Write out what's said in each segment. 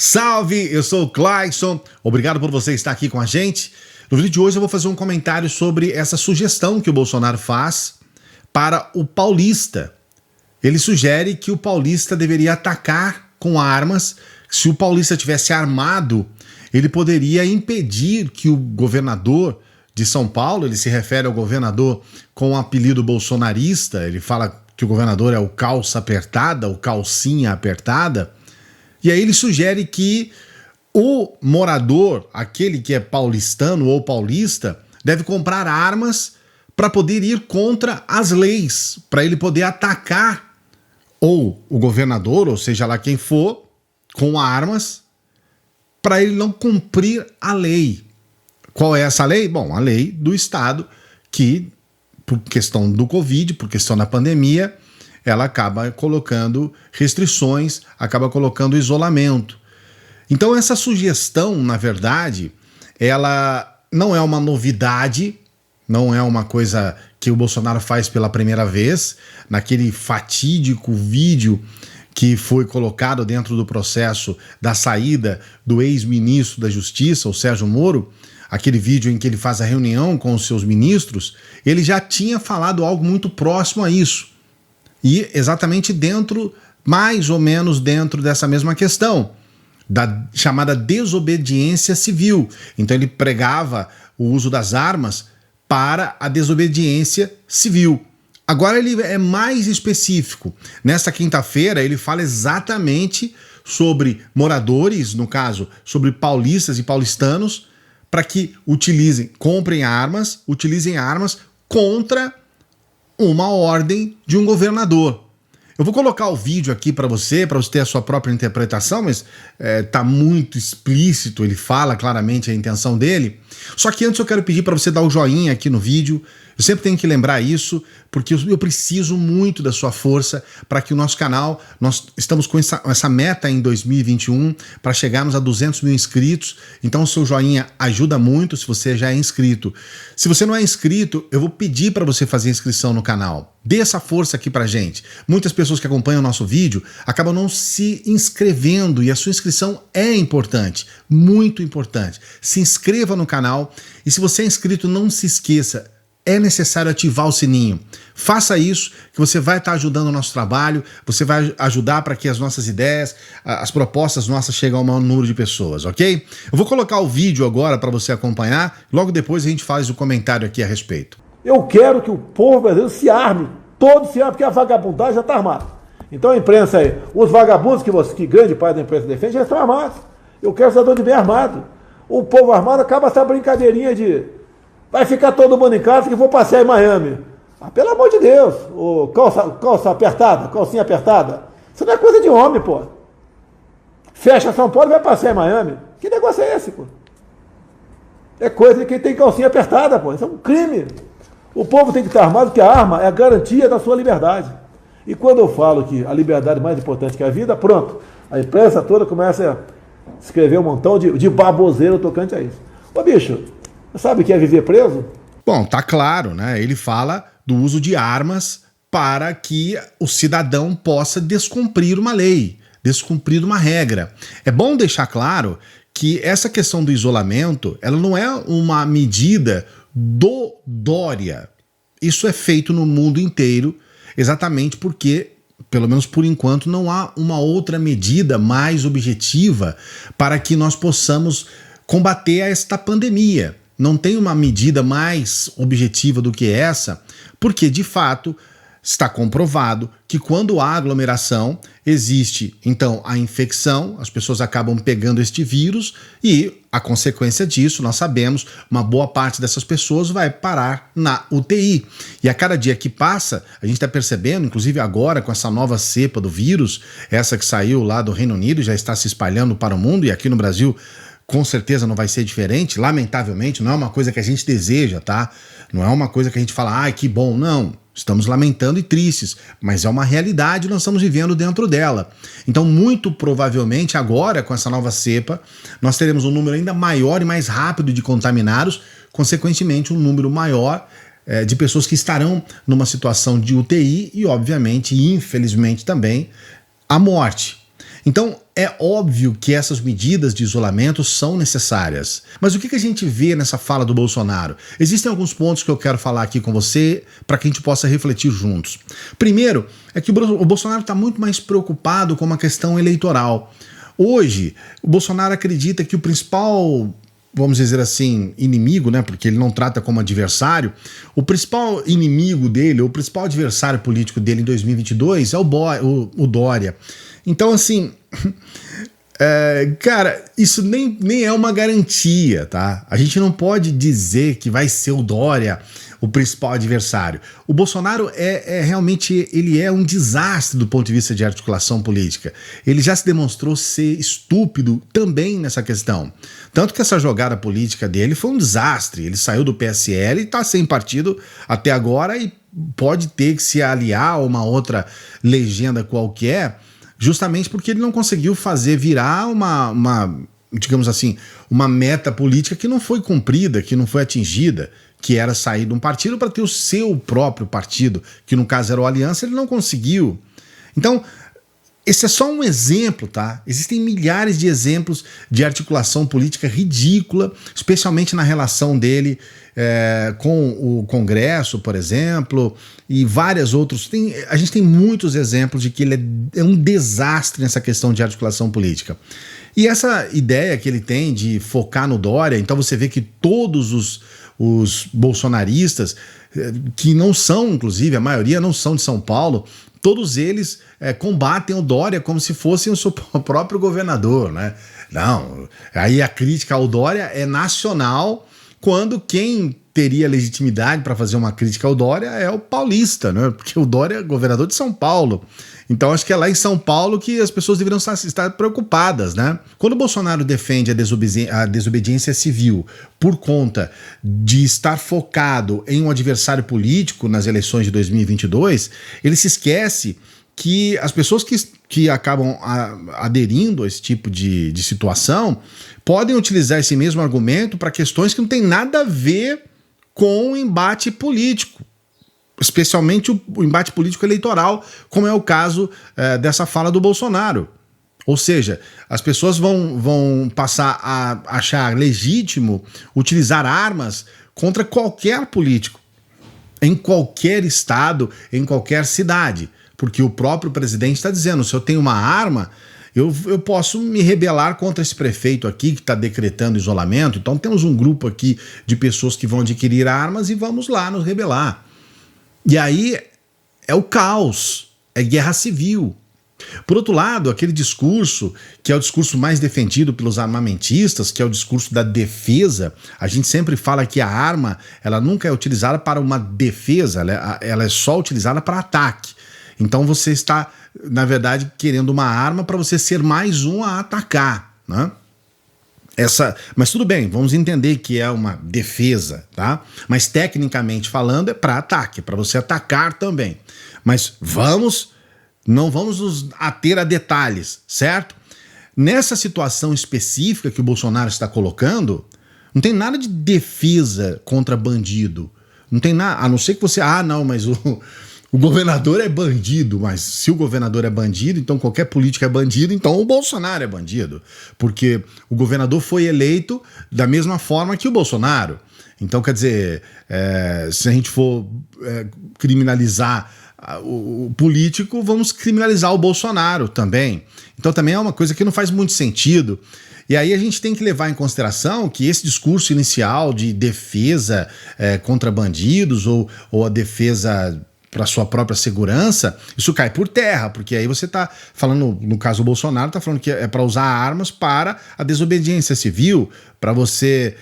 Salve, eu sou o Clayson, obrigado por você estar aqui com a gente. No vídeo de hoje eu vou fazer um comentário sobre essa sugestão que o Bolsonaro faz para o paulista. Ele sugere que o paulista deveria atacar com armas. Se o paulista tivesse armado, ele poderia impedir que o governador de São Paulo, ele se refere ao governador com o apelido bolsonarista, ele fala que o governador é o calça apertada, o calcinha apertada, e aí ele sugere que o morador, aquele que é paulistano ou paulista, deve comprar armas para poder ir contra as leis, para ele poder atacar ou o governador, ou seja lá quem for, com armas, para ele não cumprir a lei. Qual é essa lei? Bom, a lei do Estado que, por questão do Covid, por questão da pandemia, ela acaba colocando restrições, acaba colocando isolamento. Então essa sugestão, na verdade, ela não é uma novidade, não é uma coisa que o Bolsonaro faz pela primeira vez. Naquele fatídico vídeo que foi colocado dentro do processo da saída do ex-ministro da Justiça, o Sérgio Moro, aquele vídeo em que ele faz a reunião com os seus ministros, ele já tinha falado algo muito próximo a isso. E exatamente dentro, mais ou menos dentro dessa mesma questão, da chamada desobediência civil. Então ele pregava o uso das armas para a desobediência civil. Agora ele é mais específico. Nesta quinta-feira ele fala exatamente sobre moradores, no caso, sobre paulistas e paulistanos, para que comprem armas, utilizem armas contra uma ordem de um governador. Eu vou colocar o vídeo aqui para você ter a sua própria interpretação, mas tá muito explícito, ele fala claramente a intenção dele. Só que antes eu quero pedir para você dar o joinha aqui no vídeo. Eu sempre tenho que lembrar isso, porque eu preciso muito da sua força para que o nosso canal, nós estamos com essa meta em 2021, para chegarmos a 200 mil inscritos, então o seu joinha ajuda muito se você já é inscrito. Se você não é inscrito, eu vou pedir para você fazer inscrição no canal. Dê essa força aqui pra gente. Muitas pessoas que acompanham o nosso vídeo acabam não se inscrevendo e a sua inscrição é importante, muito importante. Se inscreva no canal e se você é inscrito, não se esqueça, é necessário ativar o sininho. Faça isso, que você vai estar ajudando o nosso trabalho, você vai ajudar para que as nossas ideias, as propostas nossas cheguem ao maior número de pessoas, ok? Eu vou colocar o vídeo agora para você acompanhar, logo depois a gente faz o comentário aqui a respeito. Eu quero que o povo brasileiro se arme, todo se arme, porque a vagabundagem já está armada. Então a imprensa aí, os vagabundos que grande parte da imprensa defende, já estão armados. Eu quero cidadão de bem armado. O povo armado acaba essa brincadeirinha de vai ficar todo mundo em casa que vou passear em Miami. Ah, pelo amor de Deus, calça apertada, calcinha apertada. Isso não é coisa de homem, pô. Fecha São Paulo e vai passear em Miami. Que negócio é esse, pô? É coisa de quem tem calcinha apertada, pô. Isso é um crime. O povo tem que estar armado, porque a arma é a garantia da sua liberdade. E quando eu falo que a liberdade é mais importante que a vida, pronto. A imprensa toda começa a escrever um montão de baboseiro tocante a isso. Ô bicho, sabe o que é viver preso? Bom, tá claro, né? Ele fala do uso de armas para que o cidadão possa descumprir uma lei, descumprir uma regra. É bom deixar claro que essa questão do isolamento, ela não é uma medida do Dória. Isso é feito no mundo inteiro, exatamente porque, pelo menos por enquanto, não há uma outra medida mais objetiva para que nós possamos combater esta pandemia. Não tem uma medida mais objetiva do que essa, porque, de fato, está comprovado que quando há aglomeração, existe, então, a infecção, as pessoas acabam pegando este vírus e, a consequência disso, nós sabemos, uma boa parte dessas pessoas vai parar na UTI. E a cada dia que passa, a gente está percebendo, inclusive agora com essa nova cepa do vírus, essa que saiu lá do Reino Unido, já está se espalhando para o mundo e aqui no Brasil com certeza não vai ser diferente, lamentavelmente, não é uma coisa que a gente deseja, tá? Não é uma coisa que a gente fala, ai, que bom, não. Estamos lamentando e tristes, mas é uma realidade, nós estamos vivendo dentro dela. Então, muito provavelmente, agora, com essa nova cepa, nós teremos um número ainda maior e mais rápido de contaminados, consequentemente, um número maior de pessoas que estarão numa situação de UTI e, obviamente, infelizmente também, a morte. Então, É óbvio que essas medidas de isolamento são necessárias. Mas o que a gente vê nessa fala do Bolsonaro? Existem alguns pontos que eu quero falar aqui com você para que a gente possa refletir juntos. Primeiro, é que o Bolsonaro está muito mais preocupado com uma questão eleitoral. Hoje, o Bolsonaro acredita que o principal, vamos dizer assim, inimigo, né, porque ele não trata como adversário, o principal inimigo dele, o principal adversário político dele em 2022 é o Dória. Então, assim, cara, isso nem é uma garantia, tá? A gente não pode dizer que vai ser o Dória o principal adversário. O Bolsonaro realmente ele é um desastre do ponto de vista de articulação política. Ele já se demonstrou ser estúpido também nessa questão. Tanto que essa jogada política dele foi um desastre. Ele saiu do PSL e está sem partido até agora e pode ter que se aliar a uma outra legenda qualquer, justamente porque ele não conseguiu fazer virar digamos assim, uma meta política que não foi cumprida, que não foi atingida, que era sair de um partido para ter o seu próprio partido, que no caso era o Aliança, ele não conseguiu. Então, esse é só um exemplo, tá? Existem milhares de exemplos de articulação política ridícula, especialmente na relação dele com o Congresso, por exemplo, e vários outros. A gente tem muitos exemplos de que ele é um desastre nessa questão de articulação política. E essa ideia que ele tem de focar no Dória, então você vê que todos os bolsonaristas, que não são, inclusive, a maioria não são de São Paulo, todos eles combatem o Dória como se fossem o seu próprio governador, né? Não, aí a crítica ao Dória é nacional, quando quem teria legitimidade para fazer uma crítica ao Dória é o paulista, né? Porque o Dória é governador de São Paulo. Então acho que é lá em São Paulo que as pessoas deveriam estar preocupadas, né? Quando o Bolsonaro defende a desobediência civil por conta de estar focado em um adversário político nas eleições de 2022, ele se esquece que as pessoas que acabam aderindo a esse tipo de situação podem utilizar esse mesmo argumento para questões que não tem nada a ver com o embate político, especialmente o embate político eleitoral, como é o caso dessa fala do Bolsonaro. Ou seja, as pessoas vão passar a achar legítimo utilizar armas contra qualquer político, em qualquer estado, em qualquer cidade, porque o próprio presidente está dizendo, se eu tenho uma arma, eu posso me rebelar contra esse prefeito aqui que está decretando isolamento, então temos um grupo aqui de pessoas que vão adquirir armas e vamos lá nos rebelar. E aí é o caos, é guerra civil. Por outro lado, aquele discurso, que é o discurso mais defendido pelos armamentistas, que é o discurso da defesa, a gente sempre fala que a arma ela nunca é utilizada para uma defesa, ela é só utilizada para ataque. Então você está, na verdade, querendo uma arma para você ser mais um a atacar, né? Mas tudo bem, vamos entender que é uma defesa, tá? Mas tecnicamente falando é para ataque, para você atacar também. Mas não vamos nos ater a detalhes, certo? Nessa situação específica que o Bolsonaro está colocando, não tem nada de defesa contra bandido. Não tem nada, a não ser que você... não, mas o governador é bandido, mas se o governador é bandido, então qualquer político é bandido, então o Bolsonaro é bandido. Porque o governador foi eleito da mesma forma que o Bolsonaro. Então, quer dizer, se a gente for criminalizar o político, vamos criminalizar o Bolsonaro também. Então também é uma coisa que não faz muito sentido. E aí a gente tem que levar em consideração que esse discurso inicial de defesa contra bandidos ou a defesa para sua própria segurança, isso cai por terra, porque aí você está falando, no caso o Bolsonaro, está falando que é para usar armas para a desobediência civil, para você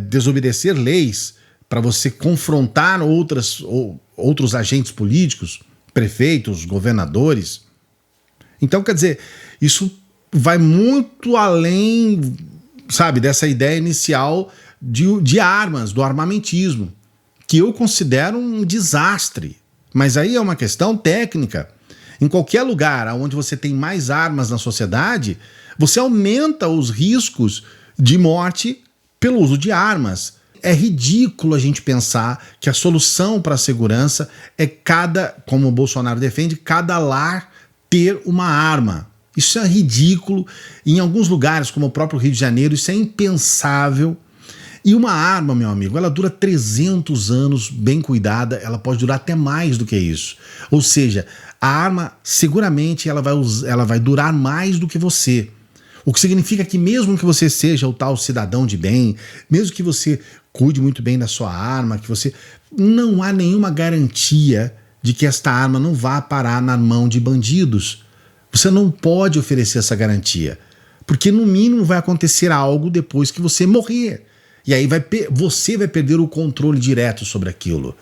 desobedecer leis, para você confrontar outros agentes políticos, prefeitos, governadores. Então, quer dizer, isso vai muito além, sabe, dessa ideia inicial de armas, do armamentismo, que eu considero um desastre. Mas aí é uma questão técnica. Em qualquer lugar onde você tem mais armas na sociedade, você aumenta os riscos de morte pelo uso de armas. É ridículo a gente pensar que a solução para a segurança é como o Bolsonaro defende, cada lar ter uma arma. Isso é ridículo. Em alguns lugares, como o próprio Rio de Janeiro, isso é impensável. E uma arma, meu amigo, ela dura 300 anos bem cuidada, ela pode durar até mais do que isso. Ou seja, a arma seguramente ela vai durar mais do que você. O que significa que mesmo que você seja o tal cidadão de bem, mesmo que você cuide muito bem da sua arma, que você não há nenhuma garantia de que esta arma não vá parar na mão de bandidos. Você não pode oferecer essa garantia, porque no mínimo vai acontecer algo depois que você morrer. E aí você vai perder o controle direto sobre aquilo.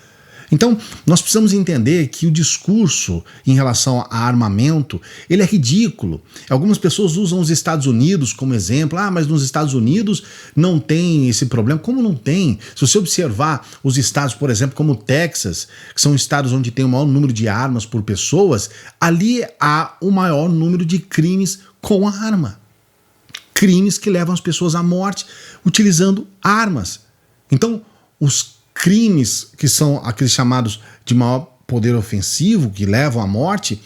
Então, nós precisamos entender que o discurso em relação a armamento, ele é ridículo. Algumas pessoas usam os Estados Unidos como exemplo. Ah, mas nos Estados Unidos não tem esse problema. Como não tem? Se você observar os estados, por exemplo, como o Texas, que são estados onde tem o maior número de armas por pessoas, ali há o maior número de crimes com a arma. Crimes que levam as pessoas à morte utilizando armas. Então, os crimes que são aqueles chamados de maior poder ofensivo, que levam à morte,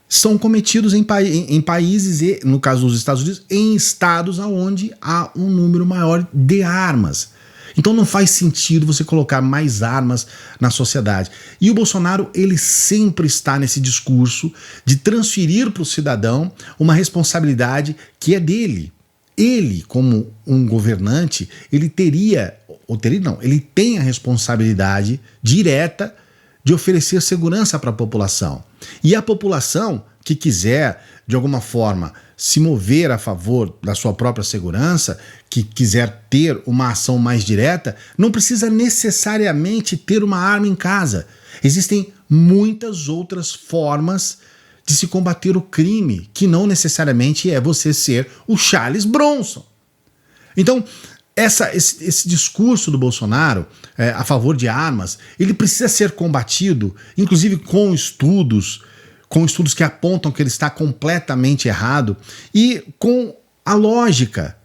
são cometidos em países, e, no caso dos Estados Unidos, em estados onde há um número maior de armas. Então não faz sentido você colocar mais armas na sociedade. E o Bolsonaro, ele sempre está nesse discurso de transferir para o cidadão uma responsabilidade que é dele. Ele, como um governante, ele tem a responsabilidade direta de oferecer segurança para a população. E a população que quiser, de alguma forma, se mover a favor da sua própria segurança, que quiser ter uma ação mais direta, não precisa necessariamente ter uma arma em casa. Existem muitas outras formas de se combater o crime, que não necessariamente é você ser o Charles Bronson. Então, esse discurso do Bolsonaro a favor de armas, ele precisa ser combatido, inclusive com estudos que apontam que ele está completamente errado, e com a lógica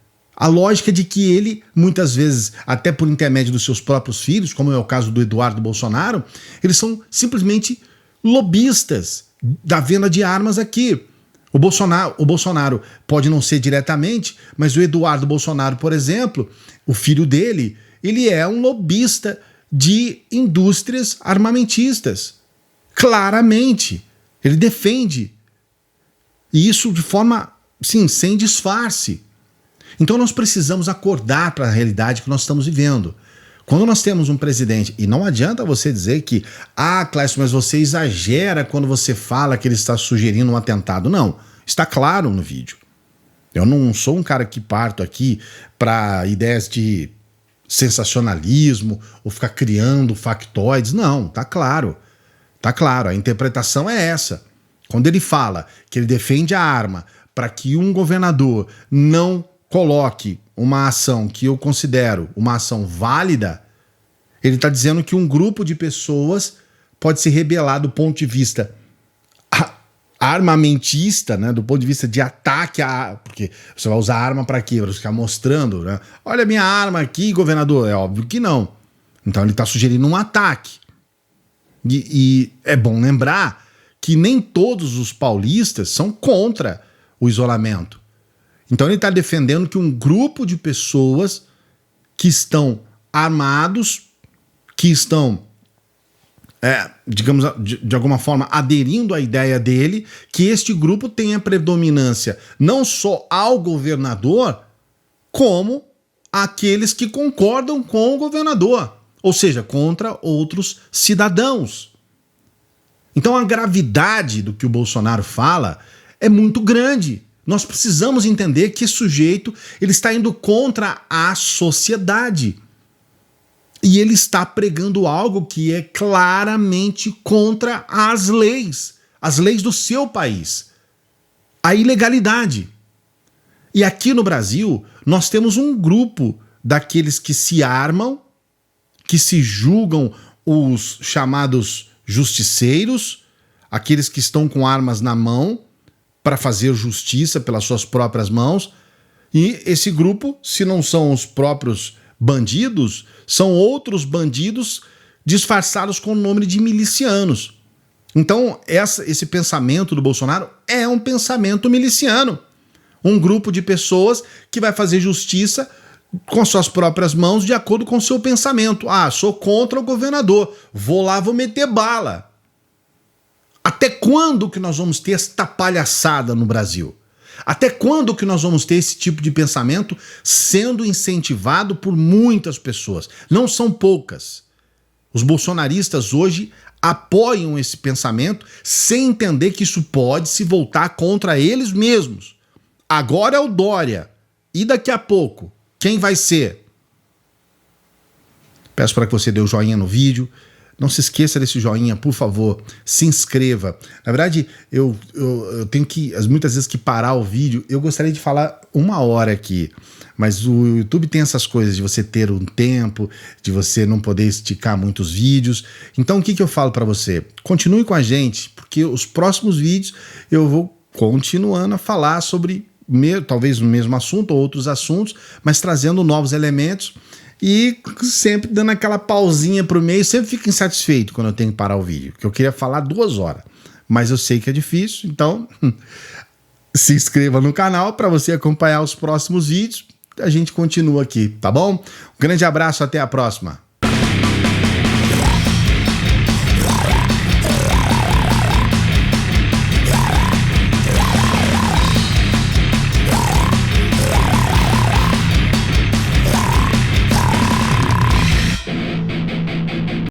de que ele, muitas vezes, até por intermédio dos seus próprios filhos, como é o caso do Eduardo Bolsonaro, eles são simplesmente lobistas da venda de armas aqui. O Bolsonaro pode não ser diretamente, mas o Eduardo Bolsonaro, por exemplo, o filho dele, ele é um lobista de indústrias armamentistas. Claramente. Ele defende. E isso de forma, sim, sem disfarce. Então nós precisamos acordar para a realidade que nós estamos vivendo. Quando nós temos um presidente, e não adianta você dizer que, Clécio, mas você exagera quando você fala que ele está sugerindo um atentado. Não, está claro no vídeo. Eu não sou um cara que parto aqui para ideias de sensacionalismo ou ficar criando factoides. Não, tá claro. Tá claro, a interpretação é essa. Quando ele fala que ele defende a arma para que um governador não coloque uma ação que eu considero uma ação válida, ele está dizendo que um grupo de pessoas pode se rebelar do ponto de vista armamentista, né, do ponto de vista de ataque porque você vai usar arma para quê? Para ficar mostrando, né? Olha a minha arma aqui, governador. É óbvio que não. Então ele está sugerindo um ataque. E é bom lembrar que nem todos os paulistas são contra o isolamento. Então ele está defendendo que um grupo de pessoas que estão armados, que estão, digamos, de alguma forma aderindo à ideia dele, que este grupo tenha predominância não só ao governador, como aqueles que concordam com o governador, ou seja, contra outros cidadãos. Então a gravidade do que o Bolsonaro fala é muito grande. Nós precisamos entender que esse sujeito ele está indo contra a sociedade. E ele está pregando algo que é claramente contra as leis do seu país. A ilegalidade. E aqui no Brasil, nós temos um grupo daqueles que se armam, que se julgam os chamados justiceiros, aqueles que estão com armas na mão para fazer justiça pelas suas próprias mãos. E esse grupo, se não são os próprios bandidos, são outros bandidos disfarçados com o nome de milicianos. Então, esse pensamento do Bolsonaro é um pensamento miliciano. Um grupo de pessoas que vai fazer justiça com suas próprias mãos de acordo com o seu pensamento. Ah, sou contra o governador, vou lá, vou meter bala. Até quando que nós vamos ter esta palhaçada no Brasil? Até quando que nós vamos ter esse tipo de pensamento sendo incentivado por muitas pessoas? Não são poucas. Os bolsonaristas hoje apoiam esse pensamento sem entender que isso pode se voltar contra eles mesmos. Agora é o Dória. E daqui a pouco, quem vai ser? Peço para que você dê o joinha no vídeo. Não se esqueça desse joinha, por favor. Se inscreva. Na verdade, eu tenho muitas vezes que parar o vídeo. Eu gostaria de falar 1 hora aqui. Mas o YouTube tem essas coisas de você ter um tempo, de você não poder esticar muitos vídeos. Então o que eu falo para você? Continue com a gente, porque os próximos vídeos eu vou continuando a falar sobre talvez o mesmo assunto ou outros assuntos, mas trazendo novos elementos e sempre dando aquela pausinha pro meio. Sempre fico insatisfeito quando eu tenho que parar o vídeo, que eu queria falar 2 horas, mas eu sei que é difícil, então se inscreva no canal para você acompanhar os próximos vídeos. A gente continua aqui, tá bom? Um grande abraço, até a próxima.